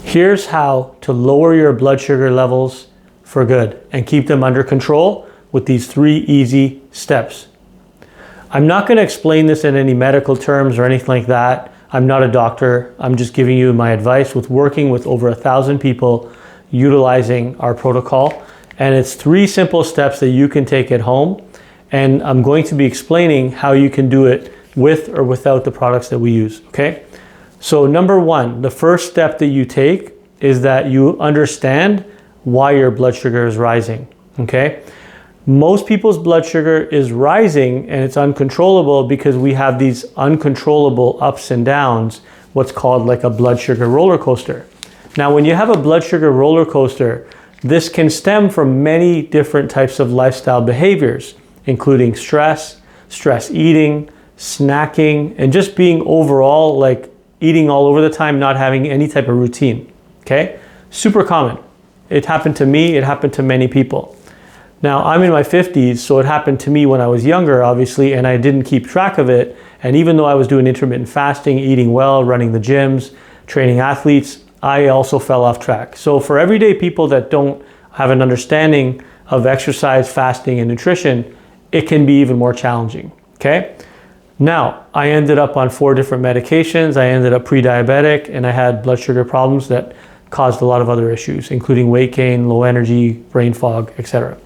Here's how to lower your blood sugar levels for good and keep them under control with these 3 easy steps. I'm not going to explain this in any medical terms or anything like that. I'm not a doctor. I'm just giving you my advice with working with over 1,000 people utilizing our protocol. And it's 3 simple steps that you can take at home. And I'm going to be explaining how you can do it with or without the products that we use, okay? So number 1, the first step that you take is that you understand why your blood sugar is rising, okay? Most people's blood sugar is rising and it's uncontrollable because we have these uncontrollable ups and downs, what's called like a blood sugar roller coaster. Now, when you have a blood sugar roller coaster, this can stem from many different types of lifestyle behaviors, including stress eating, snacking, and just being overall like eating all over the time, not having any type of routine, okay? Super common. It happened to me, it happened to many people. Now, I'm in my 50s, so it happened to me when I was younger, obviously, and I didn't keep track of it. And even though I was doing intermittent fasting, eating well, running the gyms, training athletes, I also fell off track. So for everyday people that don't have an understanding of exercise, fasting, and nutrition, it can be even more challenging, okay? Now, I ended up on 4 different medications. I ended up pre-diabetic, and I had blood sugar problems that caused a lot of other issues, including weight gain, low energy, brain fog, etc.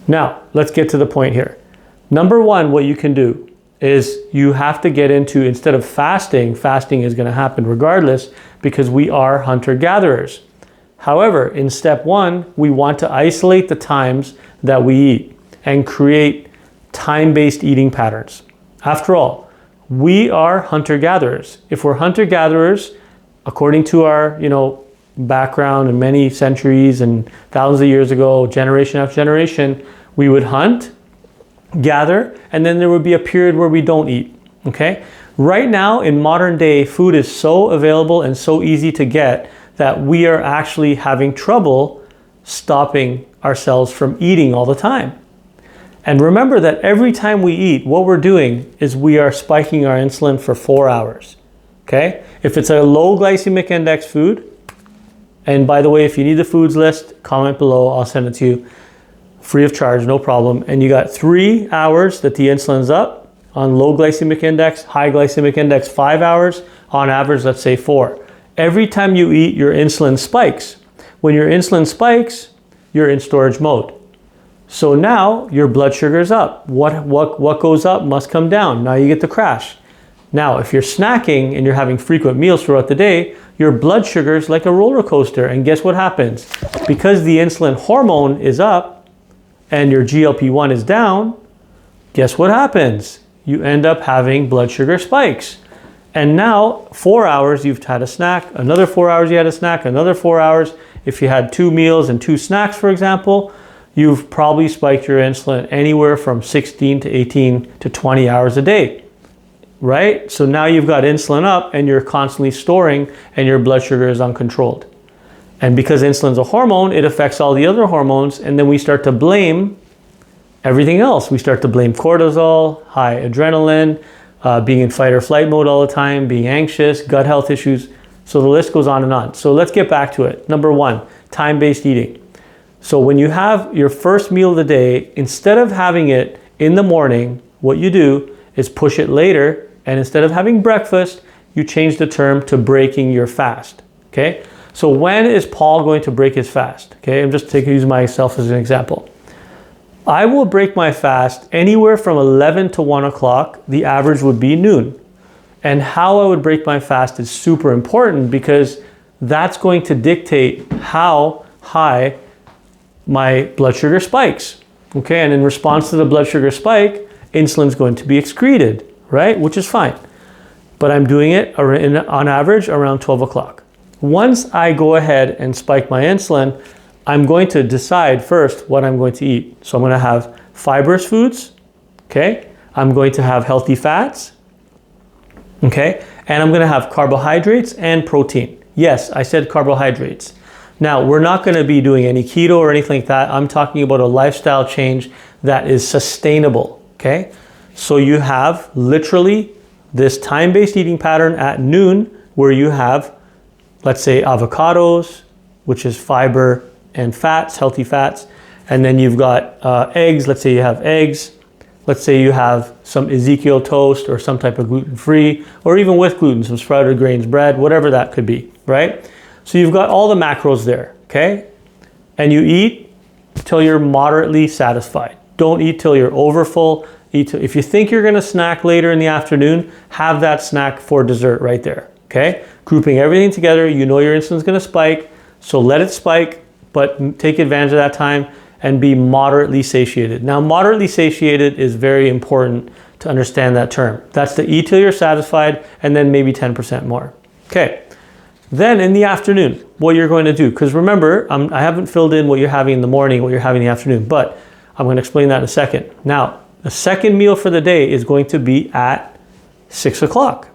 Now, let's get to the point here. Number 1, what you can do is you have to get into, instead of fasting is going to happen regardless because we are hunter-gatherers. However, in step 1, we want to isolate the times that we eat and create time-based eating patterns. After all, we are hunter-gatherers. If we're hunter-gatherers, according to our, background in many centuries and thousands of years ago, generation after generation, we would hunt, gather, and then there would be a period where we don't eat, okay? Right now, in modern day, food is so available and so easy to get that we are actually having trouble stopping ourselves from eating all the time. And remember that every time we eat, what we're doing is we are spiking our insulin for 4 hours, okay? If it's a low glycemic index food, and by the way, if you need the foods list, comment below, I'll send it to you free of charge, no problem. And you got 3 hours that the insulin's up on low glycemic index, high glycemic index 5 hours, on average, let's say 4. Every time you eat, your insulin spikes. When your insulin spikes, you're in storage mode. So now your blood sugar is up. What goes up must come down. Now you get the crash. Now, if you're snacking and you're having frequent meals throughout the day, your blood sugar is like a roller coaster. And guess what happens? Because the insulin hormone is up and your GLP-1 is down, guess what happens? You end up having blood sugar spikes. And now 4 hours you've had a snack, another 4 hours you had a snack, another 4 hours. If you had 2 meals and 2 snacks, for example, you've probably spiked your insulin anywhere from 16 to 18 to 20 hours a day. Right? So now you've got insulin up and you're constantly storing and your blood sugar is uncontrolled. And because insulin's a hormone, it affects all the other hormones, and then we start to blame everything else. We start to blame cortisol, high adrenaline, being in fight or flight mode all the time, being anxious, gut health issues. So the list goes on and on. So let's get back to it. Number 1, time-based eating. So when you have your first meal of the day, instead of having it in the morning, what you do is push it later. And instead of having breakfast, you change the term to breaking your fast, okay? So when is Paul going to break his fast? Okay, I'm just using myself as an example. I will break my fast anywhere from 11 to 1 o'clock. The average would be noon. And how I would break my fast is super important because that's going to dictate how high my blood sugar spikes, okay? And in response to the blood sugar spike, insulin is going to be excreted, right? Which is fine. But I'm doing it on average around 12 o'clock. Once I go ahead and spike my insulin, I'm going to decide first what I'm going to eat. So I'm going to have fibrous foods, okay? I'm going to have healthy fats, okay? And I'm going to have carbohydrates and protein. Yes, I said carbohydrates. Now, we're not going to be doing any keto or anything like that. I'm talking about a lifestyle change that is sustainable, okay? So you have literally this time-based eating pattern at noon where you have let's say avocados, which is fiber and fats, healthy fats. And then you've got eggs. Let's say you have eggs. Let's say you have some Ezekiel toast or some type of gluten-free, or even with gluten, some sprouted grains bread, whatever that could be, right? So you've got all the macros there, okay? And you eat till you're moderately satisfied. Don't eat till you're overfull. If you think you're gonna snack later in the afternoon, have that snack for dessert right there, okay? Grouping everything together, you know your insulin's gonna spike, so let it spike, but take advantage of that time and be moderately satiated. Now, moderately satiated is very important to understand that term. That's to eat till you're satisfied and then maybe 10% more. Okay, then in the afternoon, what you're going to do, because remember, I haven't filled in what you're having in the morning, what you're having in the afternoon, but I'm gonna explain that in a second. Now, the second meal for the day is going to be at 6 o'clock.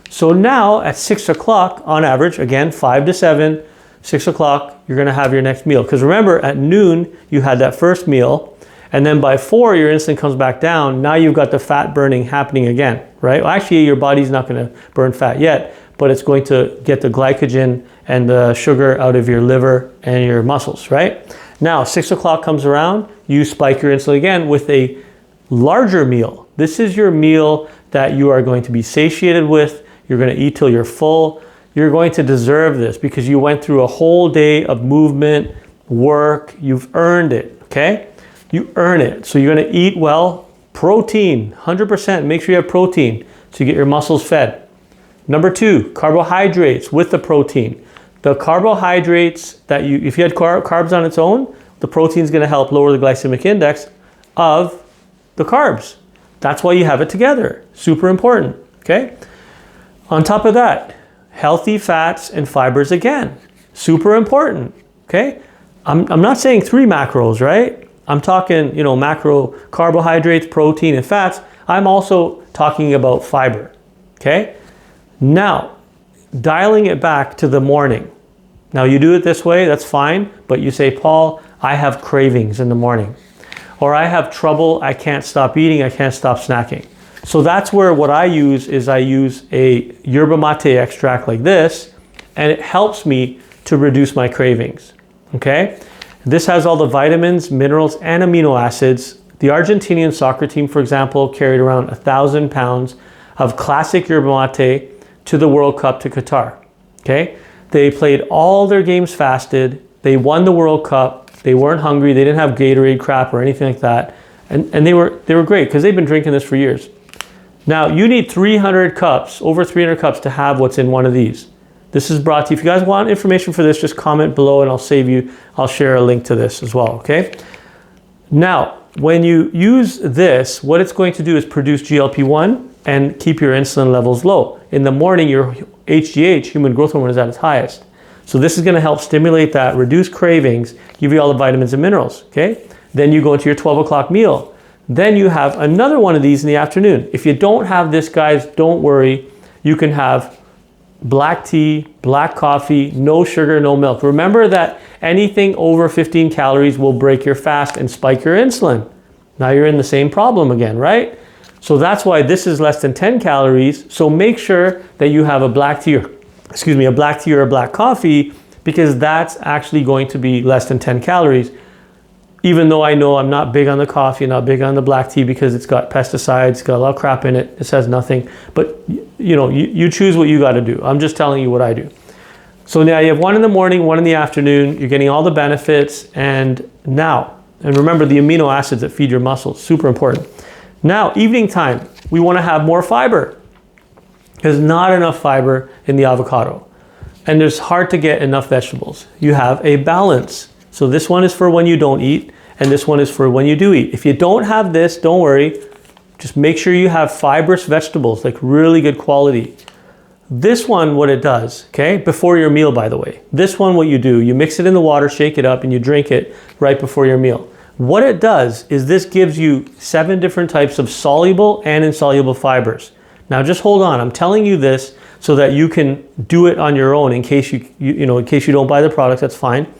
So now at 6 o'clock, on average, again, 5 to 7, 6 o'clock, you're gonna have your next meal. Because remember, at noon, you had that first meal, and then by 4, your insulin comes back down. Now you've got the fat burning happening again, right? Well, actually, your body's not gonna burn fat yet, but it's going to get the glycogen and the sugar out of your liver and your muscles, right? Now, 6 o'clock comes around, you spike your insulin again with a larger meal. This is your meal that you are going to be satiated with. You're gonna eat till you're full. You're going to deserve this because you went through a whole day of movement, work, you've earned it, okay? You earn it. So you're gonna eat well, protein, 100%, make sure you have protein so you get your muscles fed. Number 2, carbohydrates with the protein. The carbohydrates that if you had carbs on its own, the protein is gonna help lower the glycemic index of the carbs. That's why you have it together. Super important, okay? On top of that, healthy fats and fibers again. Super important, okay? I'm not saying 3 macros, right? I'm talking, macro carbohydrates, protein, and fats. I'm also talking about fiber, okay? Now, dialing it back to the morning. Now you do it this way, that's fine, but you say, Paul, I have cravings in the morning. Or I have trouble, I can't stop eating, I can't stop snacking. So that's where what I use is I use a yerba mate extract like this, and it helps me to reduce my cravings, okay? This has all the vitamins, minerals, and amino acids. The Argentinian soccer team, for example, carried around 1,000 pounds of classic yerba mate to the World Cup to Qatar, okay? They played all their games fasted, they won the World Cup, they weren't hungry, they didn't have Gatorade crap or anything like that, and they were great because they've been drinking this for years. Now, you need 300 cups, over 300 cups to have what's in one of these. This is brought to you. If you guys want information for this, just comment below and I'll share a link to this as well, okay? Now, when you use this, what it's going to do is produce GLP-1 and keep your insulin levels low. In the morning, your HGH, human growth hormone, is at its highest. So this is gonna help stimulate that, reduce cravings, give you all the vitamins and minerals, okay? Then you go into your 12 o'clock meal. Then you have another one of these in the afternoon. If you don't have this, guys, don't worry. You can have black tea, black coffee, no sugar, no milk. Remember that anything over 15 calories will break your fast and spike your insulin. Now you're in the same problem again, right? So that's why this is less than 10 calories. So make sure that you have a black tea or a black coffee, because that's actually going to be less than 10 calories. Even though I know I'm not big on the coffee, not big on the black tea because it's got pesticides, it's got a lot of crap in it, it says nothing. But you choose what you got to do. I'm just telling you what I do. So now you have one in the morning, one in the afternoon, you're getting all the benefits, and remember the amino acids that feed your muscles, super important. Now, evening time, we want to have more fiber. There's not enough fiber in the avocado, and it's hard to get enough vegetables. You have a balance. So this one is for when you don't eat, and this one is for when you do eat. If you don't have this, don't worry. Just make sure you have fibrous vegetables, like really good quality. This one, what it does, okay, before your meal, by the way. This one, what you do, you mix it in the water, shake it up, and you drink it right before your meal. What it does is this gives you 7 different types of soluble and insoluble fibers. Now just hold on, I'm telling you this so that you can do it on your own in case in case you don't buy the product, that's fine.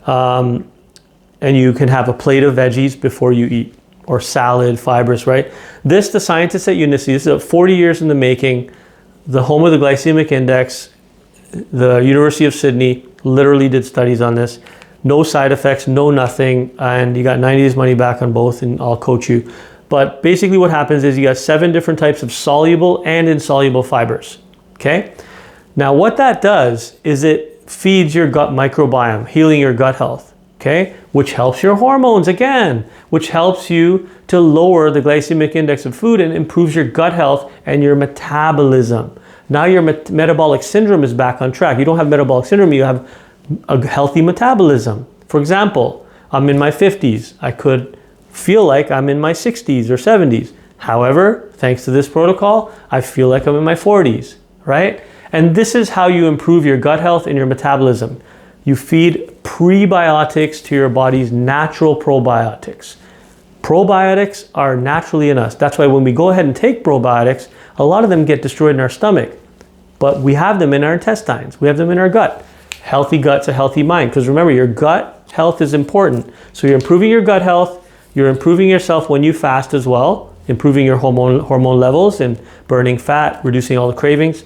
And you can have a plate of veggies before you eat, or salad, fibers, right? The scientists at Unici, this is 40 years in the making, the home of the glycemic index, the University of Sydney literally did studies on this. No side effects, no nothing, and you got 90 days money back on both, and I'll coach you. But basically what happens is you got 7 different types of soluble and insoluble fibers, okay? Now what that does is it feeds your gut microbiome, healing your gut health, okay? Which helps your hormones again, which helps you to lower the glycemic index of food and improves your gut health and your metabolism. Now your metabolic syndrome is back on track. You don't have metabolic syndrome, you have a healthy metabolism. For example, I'm in my 50s. I could feel like I'm in my 60s or 70s. However, thanks to this protocol, I feel like I'm in my 40s, right? And this is how you improve your gut health and your metabolism. You feed prebiotics to your body's natural probiotics. Probiotics are naturally in us. That's why when we go ahead and take probiotics, a lot of them get destroyed in our stomach. But we have them in our intestines. We have them in our gut. Healthy gut's a healthy mind. Because remember, your gut health is important. So you're improving your gut health. You're improving yourself when you fast as well. Improving your hormone levels and burning fat, reducing all the cravings.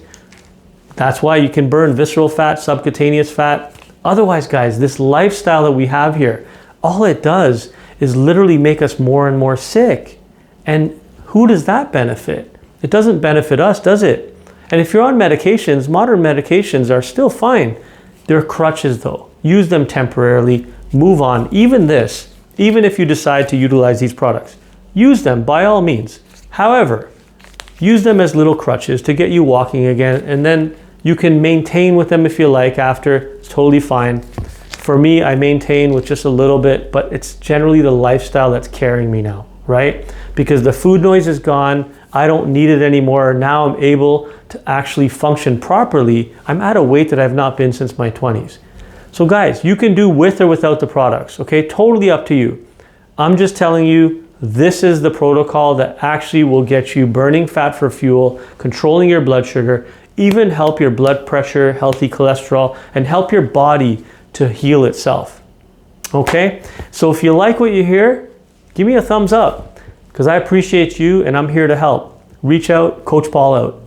That's why you can burn visceral fat, subcutaneous fat. Otherwise, guys, this lifestyle that we have here, all it does is literally make us more and more sick. And who does that benefit? It doesn't benefit us, does it? And if you're on medications, modern medications are still fine. They're crutches though. Use them temporarily, move on. Even this, even if you decide to utilize these products, use them by all means. However, use them as little crutches to get you walking again, and then you can maintain with them if you like after. It's totally fine. For me, I maintain with just a little bit, but it's generally the lifestyle that's carrying me now, right? Because the food noise is gone. I don't need it anymore. Now I'm able to actually function properly. I'm at a weight that I've not been since my 20s. So guys, you can do with or without the products, okay? Totally up to you. I'm just telling you, this is the protocol that actually will get you burning fat for fuel, controlling your blood sugar, even help your blood pressure, healthy cholesterol, and help your body to heal itself. Okay? So if you like what you hear, give me a thumbs up, because I appreciate you and I'm here to help. Reach out, Coach Paul out.